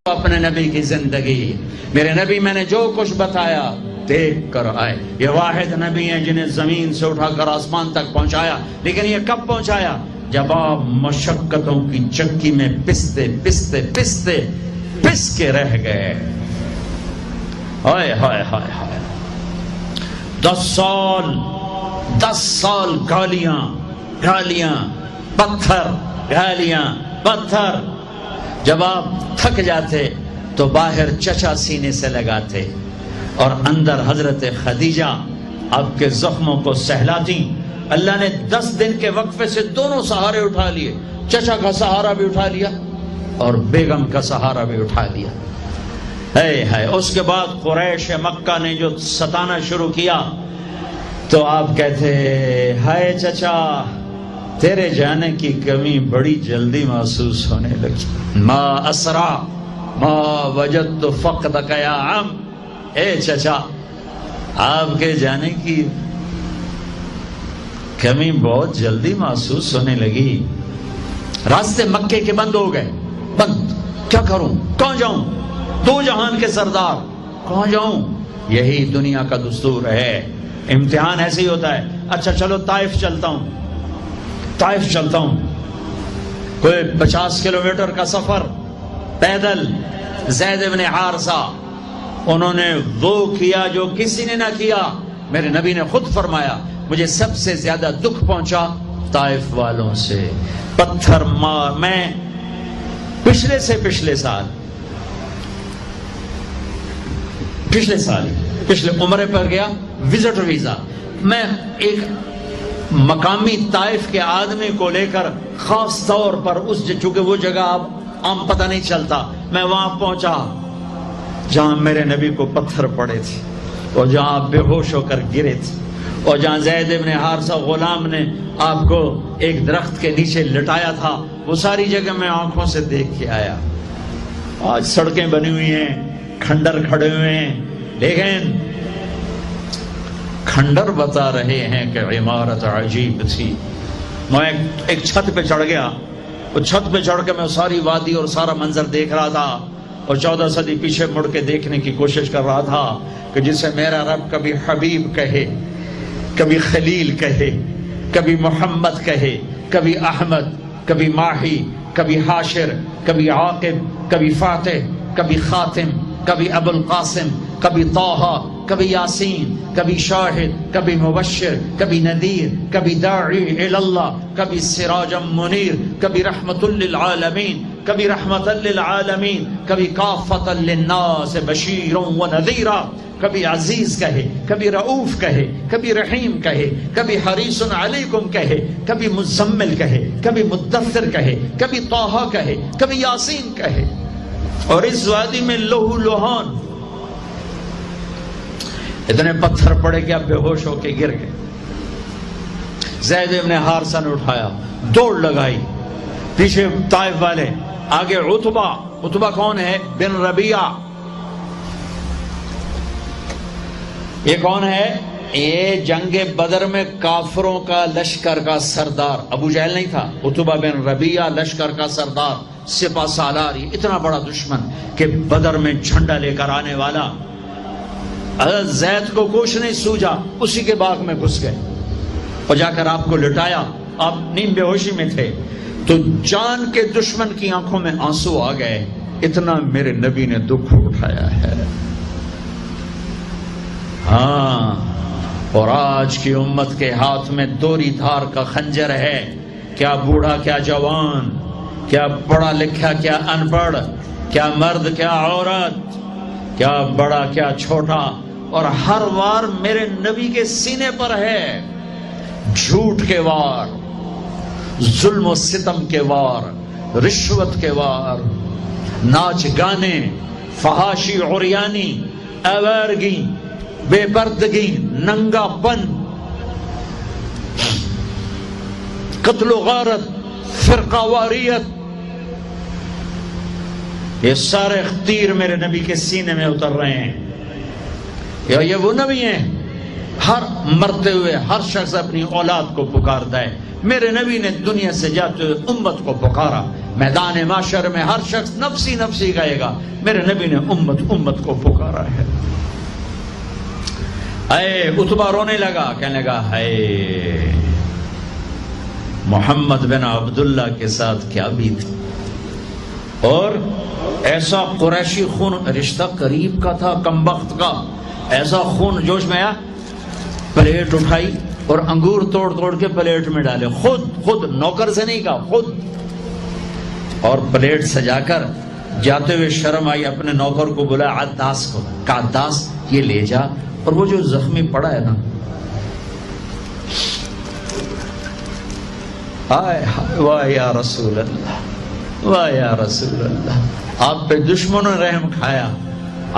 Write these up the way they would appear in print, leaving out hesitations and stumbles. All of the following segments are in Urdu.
اپنے نبی کی زندگی، میرے نبی میں نے جو کچھ بتایا دیکھ کر آئے۔ یہ واحد نبی ہیں جنہیں زمین سے اٹھا کر آسمان تک پہنچایا، لیکن یہ کب پہنچایا؟ جب آپ مشقتوں کی چکی میں پستے پستے پستے پس کے رہ گئے۔ ہائے ہائے ہائے ہائے، 10 سال گالیاں گالیاں پتھر، گالیاں پتھر۔ جب آپ تھک جاتے تو باہر چچا سینے سے لگاتے اور اندر حضرت خدیجہ آپ کے زخموں کو سہلاتی۔ اللہ نے 10 دن کے وقفے سے دونوں سہارے اٹھا لیے، چچا کا سہارا بھی اٹھا لیا اور بیگم کا سہارا بھی اٹھا لیا۔ ہے اس کے بعد قریش مکہ نے جو ستانا شروع کیا تو آپ کہتے ہائے چچا تیرے جانے کی کمی بڑی جلدی محسوس ہونے لگی۔ ما اسرا ما وجدت فقدک یا عم، اے چچا آپ کے جانے کی کمی بہت جلدی محسوس ہونے لگی۔ راستے مکے کے بند ہو گئے، بند، کیا کروں، کہاں جاؤں، دو جہان کے سردار، کہاں جاؤں؟ یہی دنیا کا دستور ہے، امتحان ایسے ہی ہوتا ہے۔ اچھا چلو طائف چلتا ہوں، طائف چلتا ہوں۔ کوئی 50 کلومیٹر کا سفر پیدل، زید بن حارثہ انہوں نے وہ کیا جو کسی نے نہ کیا۔ میرے نبی نے خود فرمایا مجھے سب سے زیادہ دکھ پہنچا طائف والوں سے، پتھر مار۔ میں پچھلے سال عمرے پر گیا، وزٹ ویزا، میں ایک مقامی طائف کے آدمی کو لے کر خاص طور پر چونکہ وہ جگہ اب عام پتہ نہیں چلتا، میں وہاں پہنچا جہاں میرے نبی کو پتھر پڑے تھے اور جہاں آپ بے ہوش ہو کر گرے تھے اور جہاں زید بن حارثہ غلام نے آپ کو ایک درخت کے نیچے لٹایا تھا، وہ ساری جگہ میں آنکھوں سے دیکھ کے آیا۔ آج سڑکیں بنی ہوئی ہیں، کھنڈر کھڑے ہوئے ہیں، لیکن کھنڈر بتا رہے ہیں کہ عمارت عجیب تھی۔ میں ایک چھت پہ چڑھ گیا، وہ چھت پہ چڑھ کے میں ساری وادی اور سارا منظر دیکھ رہا تھا اور 14 صدی پیچھے مڑ کے دیکھنے کی کوشش کر رہا تھا کہ جسے میرا رب کبھی حبیب کہے، کبھی خلیل کہے، کبھی محمد کہے، کبھی احمد، کبھی ماہی، کبھی حاشر، کبھی عاقب، کبھی فاتح، کبھی خاتم، کبھی ابو القاسم، کبھی طٰہٰ، کبھی یاسین، کبھی شاہد، کبھی مبشر، کبھی نذیر، کبھی داعی الی اللہ، کبھی سراجا منیر، کبھی رحمت للعالمین، کبھی رحمت للعالمین، کبھی کافۃ للناس بشیرا ونذیرا، کبھی عزیز کہے، کبھی رؤوف کہے، کبھی رحیم کہے، کبھی حریص علیکم کہے، کبھی مزمل کہے، کبھی مدثر کہے، کبھی طٰہٰ کہے، کبھی یاسین کہے۔ اور اس وادی میں لہو لہان اتنے پتھر پڑے کہ اب بے ہوش ہو کے گر گئے۔ زید بن حارثہ نے اٹھایا، دوڑ لگائی، پیچھے طائف والے، آگے عتبہ کون ہے؟ بن ربیعہ۔ یہ کون ہے؟ یہ جنگ بدر میں کافروں کا لشکر کا سردار، ابو جہل نہیں تھا، عتبہ بن ربیعہ لشکر کا سردار، سپہ سالار، اتنا بڑا دشمن کہ بدر میں جھنڈا لے کر آنے والا۔ حضرت زید کو کچھ نہیں سوجا، اسی کے باغ میں گھس گئے اور جا کر آپ کو لٹایا۔ آپ نیم بے ہوشی میں تھے تو جان کے دشمن کی آنکھوں میں آنسو آ گئے، اتنا میرے نبی نے دکھ اٹھایا ہے۔ ہاں، اور آج کی امت کے ہاتھ میں دوری دھار کا خنجر ہے، کیا بوڑھا کیا جوان، کیا پڑھا لکھا کیا ان پڑھ، کیا مرد کیا عورت، کیا بڑا کیا چھوٹا، اور ہر وار میرے نبی کے سینے پر ہے جھوٹ کے وار، ظلم و ستم کے وار، رشوت کے وار، ناچ گانے، فحاشی عریانی، آوارگی، بے پردگی، ننگا پن، قتل و غارت، فرقہ واریت، یہ سارے تیر میرے نبی کے سینے میں اتر رہے ہیں۔ یہ وہ نبی ہیں، ہر مرتے ہوئے ہر شخص اپنی اولاد کو پکارتا ہے۔ میرے نبی نے دنیا سے جاتے ہوئے امت کو پکارا، میدان معاشر میں ہر شخص نفسی نفسی کہے گا، میرے نبی نے امت امت کو پکارا ہے۔ اے عتبہ رونے لگا، کہنے لگا ہے محمد بن عبداللہ کے ساتھ کیا بیت، اور ایسا قریشی خون، رشتہ قریب کا تھا کمبخت کا، ایسا خون جوش میں آیا، پلیٹ اٹھائی اور انگور توڑ توڑ کے پلیٹ میں ڈالے، خود نوکر سے نہیں کہا، خود، اور پلیٹ سجا کر جاتے ہوئے شرم آئی، اپنے نوکر کو بولا عداس کو، کہا عداس یہ لے جا، اور وہ جو زخمی پڑا ہے نا، آئے واہ یا رسول اللہ، واہ یا رسول اللہ، آپ پہ دشمنوں نے رحم کھایا،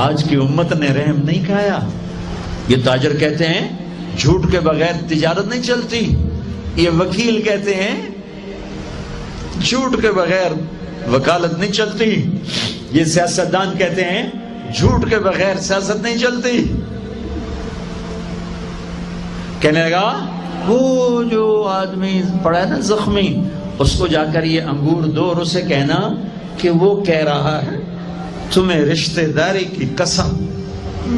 آج کی امت نے رحم نہیں کھایا۔ یہ تاجر کہتے ہیں جھوٹ کے بغیر تجارت نہیں چلتی، یہ وکیل کہتے ہیں جھوٹ کے بغیر وکالت نہیں چلتی، یہ سیاستدان کہتے ہیں جھوٹ کے بغیر سیاست نہیں چلتی۔ کہنے لگا وہ جو آدمی پڑا ہے نا زخمی، اس کو جا کر یہ انگور دو اور اسے کہنا کہ وہ کہہ رہا ہے تمہیں رشتہ داری کی قسم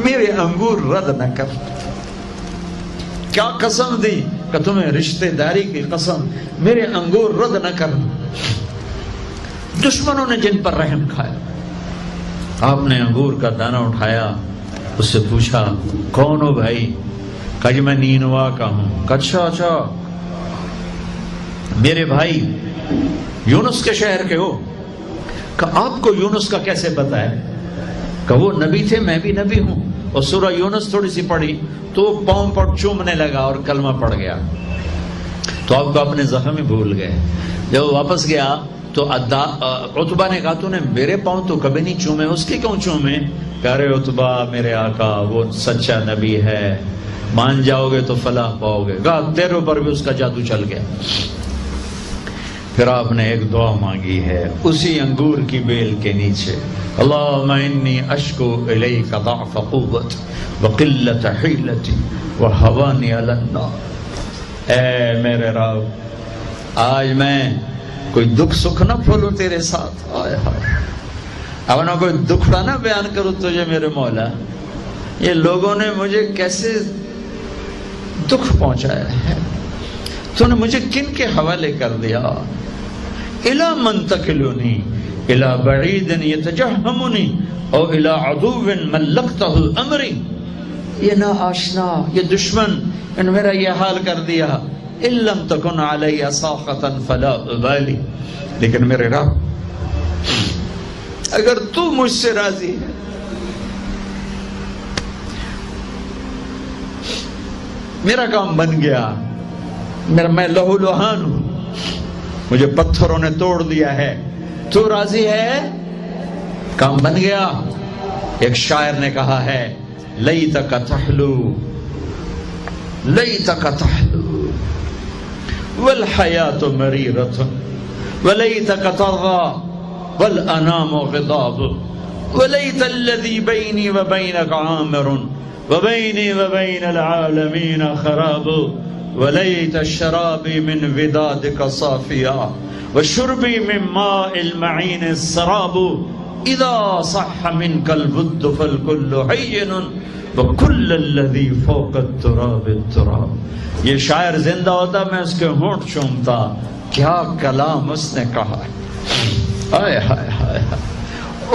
میرے انگور رد نہ کر۔ کیا قسم دی؟ کہ تمہیں رشتہ داری کی قسم میرے انگور رد نہ کر۔ دشمنوں نے جن پر رحم کھایا، آپ نے انگور کا دانہ اٹھایا، اس سے پوچھا کون ہو بھائی؟ کہا جی میں نینوا کا ہوں۔ کہا اچھا میرے بھائی یونس کے شہر کے ہو؟ کہا آپ کو یونس کا کیسے پتا ہے؟ کہا وہ نبی تھے، میں بھی نبی ہوں، اور سورہ یونس تھوڑی سی پڑھی تو پاؤں پر چومنے لگا اور کلمہ پڑھ گیا، تو آپ کو اپنے زخم ہی بھول گئے۔ جب وہ واپس گیا تو عتبہ نے کہا تو نے میرے پاؤں تو کبھی نہیں چومے، اس کے کیوں چومے؟ کہہ رہے عتبہ میرے آقا وہ سچا نبی ہے، مان جاؤ گے تو فلاح پاؤ گے۔ کہا تیرے اوپر بھی اس کا جادو چل گیا۔ پھر آپ نے ایک دعا مانگی ہے اسی انگور کی بیل کے نیچے، اللہم انی اشکو الیک ضعف قوت وقلت حیلتی وہوانی علی النار۔ اے میرے رب آج میں کوئی دکھ سکھ نہ پھولوں تیرے ساتھ، آئے ہائے اب نہ کوئی دکھڑا نہ بیان کروں تجھے میرے مولا، یہ لوگوں نے مجھے کیسے دکھ پہنچایا ہے، تو نے مجھے کن کے حوالے کر دیا۔ الی من تکلنی الی بعید یتجہمنی او الی عدو ملکتہ امری۔ یہ نا آشنا، یہ دشمن ان میرا یہ حال کر دیا، ان لم تکن علی ساخطا فلا ابالی، لیکن میرے رب اگر تو مجھ سے راضی ہے، میرا کام بن گیا، میں لہو لہان ہوں، مجھے پتھروں نے توڑ دیا ہے، تو راضی ہے، کام بن گیا۔ ایک شاعر نے کہا ہے لیتک تحلو لیتک تحلو والحیات مریرۃ ولیتک ترضی والانام غضاب ولیت الذی بینی وبینک عامر وبینی وبین العالمین خراب ولیت الشرابی من ودادک صافیا وشربی من ماء المعین السراب اذا صح منک الود فالکل حین وکل الذی فوق التراب التراب۔ یہ شاعر زندہ ہوتا میں اس کے ہونٹ چومتا، کیا کلام اس نے کہا ہے، ہائے ہائے ہائے۔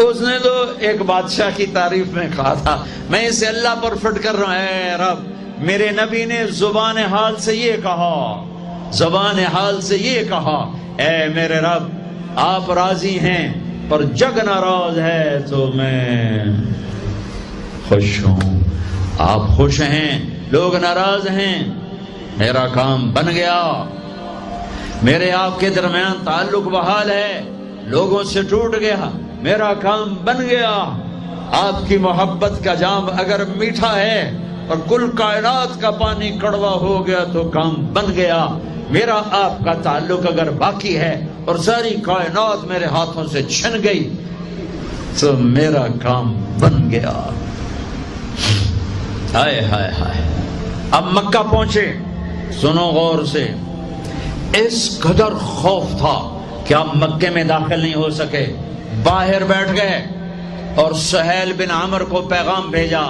اس نے تو ایک بادشاہ کی تعریف میں کہا تھا میں اسے اللہ پر فٹ کر رہا ہوں، اے رب میرے نبی نے زبان حال سے یہ کہا، زبان حال سے یہ کہا، اے میرے رب آپ راضی ہیں پر جگ ناراض ہے تو میں خوش ہوں، آپ خوش ہیں لوگ ناراض ہیں، میرا کام بن گیا، میرے آپ کے درمیان تعلق بحال ہے، لوگوں سے ٹوٹ گیا، میرا کام بن گیا۔ آپ کی محبت کا جام اگر میٹھا ہے اور کل کائنات کا پانی کڑوا ہو گیا تو کام بن گیا، میرا آپ کا تعلق اگر باقی ہے اور ساری کائنات میرے ہاتھوں سے چھن گئی تو میرا کام بن گیا۔ ہائے ہائے ہائے۔ اب مکہ پہنچے، سنو غور سے، اس قدر خوف تھا کہ آپ مکے میں داخل نہیں ہو سکے، باہر بیٹھ گئے اور سہیل بن عمرو کو پیغام بھیجا۔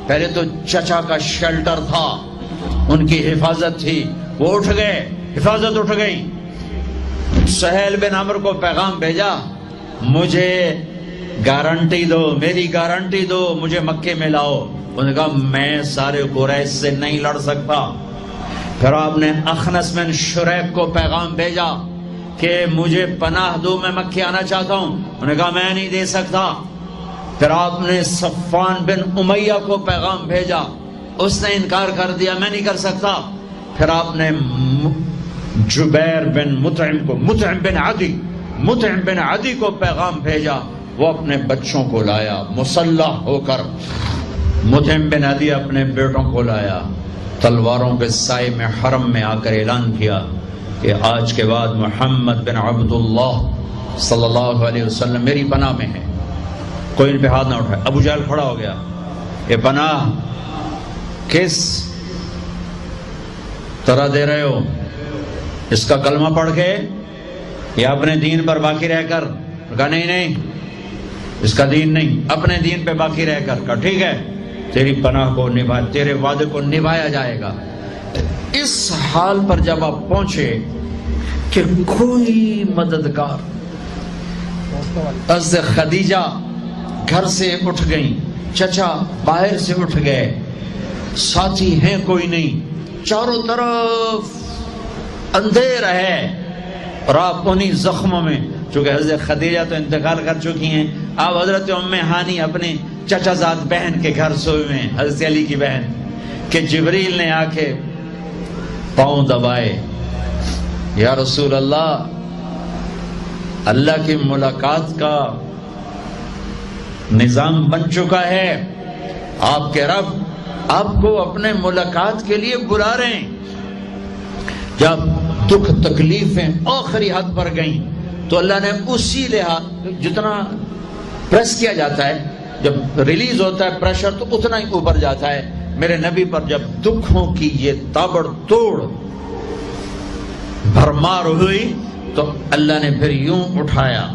پہلے تو چچا کا شیلٹر تھا، ان کی حفاظت تھی، وہ اٹھ گئے، حفاظت اٹھ گئی۔ سہیل بن عمرو کو پیغام بھیجا، مجھے گارنٹی دو، میری گارنٹی دو، مجھے مکے میں لاؤ۔ انہوں نے کہا میں سارے قریش سے نہیں لڑ سکتا۔ پھر آپ نے اخنس بن شریک کو پیغام بھیجا کہ مجھے پناہ دو، میں مکے آنا چاہتا ہوں۔ انہوں نے کہا میں نہیں دے سکتا۔ پھر آپ نے صفوان بن امیہ کو پیغام بھیجا، اس نے انکار کر دیا، میں نہیں کر سکتا۔ پھر آپ نے جبیر بن مطعم بن عدی کو پیغام بھیجا، وہ اپنے بچوں کو لایا مسلح ہو کر۔ مطعم بن عدی اپنے بیٹوں کو لایا، تلواروں کے سائے میں حرم میں آ کر اعلان کیا کہ آج کے بعد محمد بن عبداللہ صلی اللہ علیہ وسلم میری پناہ میں ہے، کوئی ان پہ ہاتھ نہ اٹھائے۔ ابو جہل کھڑا ہو گیا، یہ پناہ کس طرح دے رہے ہو؟ اس کا کلمہ پڑھ کے یا اپنے دین پر باقی رہ کر؟ کہا نہیں، اس کا دین نہیں، اپنے دین پہ باقی رہ کر۔ کہا ٹھیک ہے، تیری پناہ کو تیرے وعدے کو نبھایا جائے گا۔ اس حال پر جب آپ پہنچے کہ کوئی مددگار، حضرت خدیجہ گھر سے اٹھ گئیں، چچا باہر سے اٹھ گئے، ساتھی ہیں کوئی نہیں، چاروں طرف اندھیر ہے، اور آپ انہی زخموں میں، چونکہ حضرت خدیجہ تو انتقال کر چکی ہیں، آپ حضرت ام ہانی اپنے چچا زاد بہن کے گھر سوئے ہوئے ہیں، حضرت علی کی بہن، کہ جبریل نے آ کے پاؤں دبائے، یا رسول اللہ، اللہ کی ملاقات کا نظام بن چکا ہے، آپ کے رب آپ کو اپنے ملاقات کے لیے بلا رہے ہیں۔ جب دکھ تکلیفیں آخری حد پر گئیں تو اللہ نے اسی لحاظ، جتنا پریس کیا جاتا ہے، جب ریلیز ہوتا ہے پریشر تو اتنا ہی اوپر جاتا ہے، میرے نبی پر جب دکھوں کی یہ تابڑ توڑ بھرمار ہوئی تو اللہ نے پھر یوں اٹھایا،